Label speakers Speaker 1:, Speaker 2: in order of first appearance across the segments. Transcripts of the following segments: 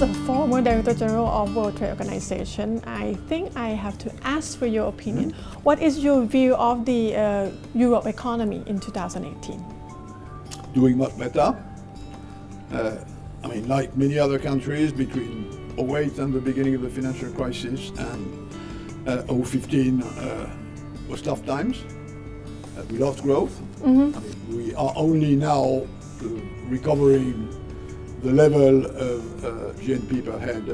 Speaker 1: As a former Director General of World Trade Organization, I think I have to ask for your opinion. What is your view of the Europe economy in 2018?
Speaker 2: Doing much better. I mean, like many other countries, between 2008 and the beginning of the financial crisis and 2015 was tough times. We lost growth. I mean, we are only now recovering the level of GNP per head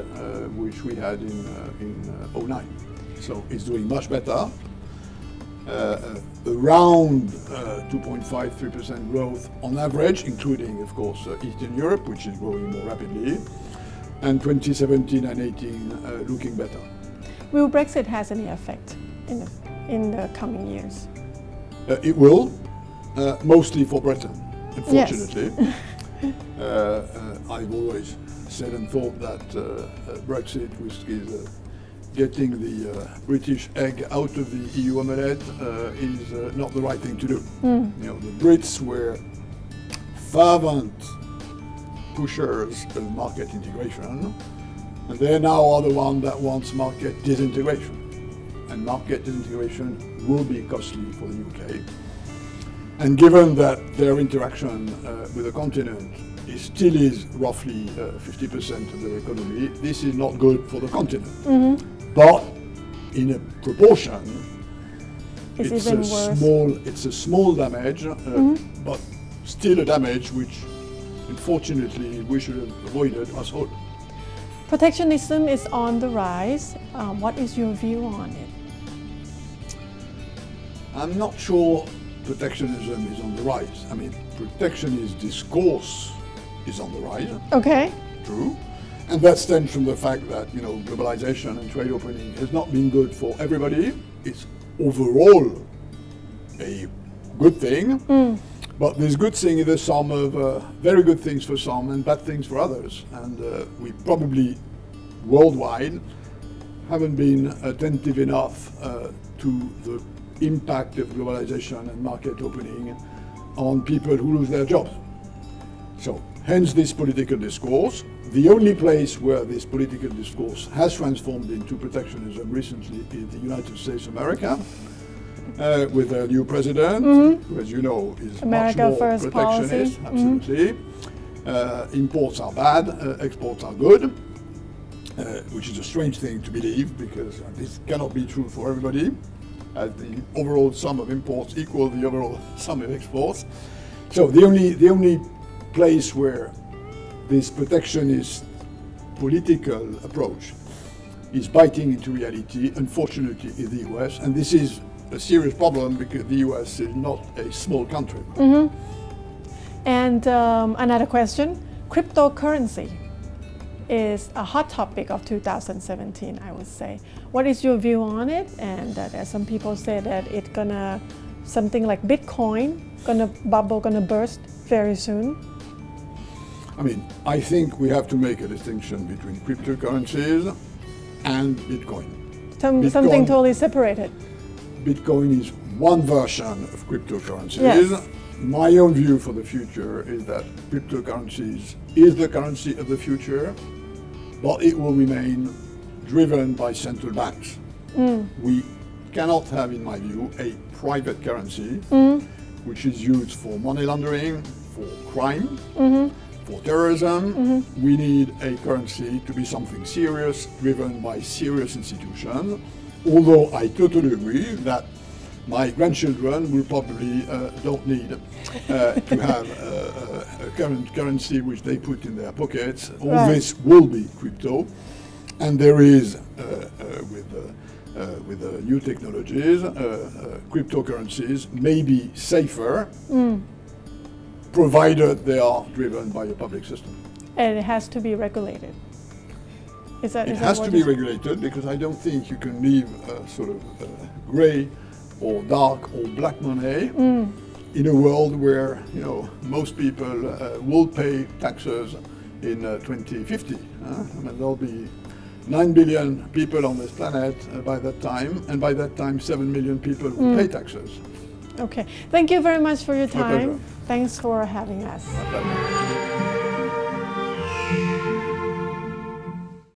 Speaker 2: which we had in 2009. So it's doing much better. Around 2.5–3% growth on average, including, of course, Eastern Europe, which is growing more rapidly, and 2017 and 18 looking better.
Speaker 1: Will Brexit have any effect in the coming years?
Speaker 2: It will, mostly for Britain, unfortunately. Yes. I've always said and thought that Brexit is getting the British egg out of the EU omelette is not the right thing to do. You know, the Brits were fervent pushers of market integration, and they now are the one that wants market disintegration. And market disintegration will be costly for the UK. And given that their interaction with the continent still is roughly 50% of their economy, this is not good for the continent. But in a proportion, it's a small damage, but still a damage which, unfortunately, we should have avoided as whole.
Speaker 1: Protectionism is on the rise. What is your view on it?
Speaker 2: I'm not sure protectionism is on the rise. I mean, protectionist discourse is on the rise.
Speaker 1: Okay.
Speaker 2: True. And that stems from the fact that, you know, globalization and trade opening has not been good for everybody. It's overall a good thing, but this good thing is a sum of very good things for some and bad things for others. And we probably, worldwide, haven't been attentive enough to the impact of globalization and market opening on people who lose their jobs. So, hence this political discourse. The only place where this political discourse has transformed into protectionism recently is the United States of America, with a new president, who, as you know, is
Speaker 1: America
Speaker 2: much more
Speaker 1: first
Speaker 2: protectionist.
Speaker 1: Policy.
Speaker 2: Absolutely. Imports are bad, exports are good, which is a strange thing to believe, because this cannot be true for everybody, as the overall sum of imports equal the overall sum of exports. So the only place where this protectionist political approach is biting into reality, unfortunately, is the US, and this is a serious problem because the US is not a small country. And
Speaker 1: another question, cryptocurrency is a hot topic of 2017, I would say. What is your view on it? And there's some people say that it's gonna, something like Bitcoin, gonna burst very soon.
Speaker 2: I mean, I think we have to make a distinction between cryptocurrencies and Bitcoin.
Speaker 1: Something totally separated.
Speaker 2: Bitcoin is one version of cryptocurrencies.
Speaker 1: Yes.
Speaker 2: My own view for the future is that cryptocurrencies is the currency of the future, but it will remain driven by central banks. We cannot have, in my view, a private currency which is used for money laundering, for crime, for terrorism. We need a currency to be something serious, driven by serious institutions, although I totally agree that my grandchildren will probably don't need to have a current currency which they put in their pockets. All this will be crypto, and there is, with the new technologies, cryptocurrencies may be safer, provided they are driven by a public system.
Speaker 1: And it has to be regulated. It
Speaker 2: has to be regulated, because I don't think you can leave sort of grey or dark or black money in a world where, you know, most people will pay taxes in 2050. I mean, there'll be 9 billion people on this planet by that time, and by that time 7 million people will pay taxes.
Speaker 1: Okay, thank you very much for your time.
Speaker 2: My pleasure.
Speaker 1: Thanks for having us.
Speaker 2: My pleasure.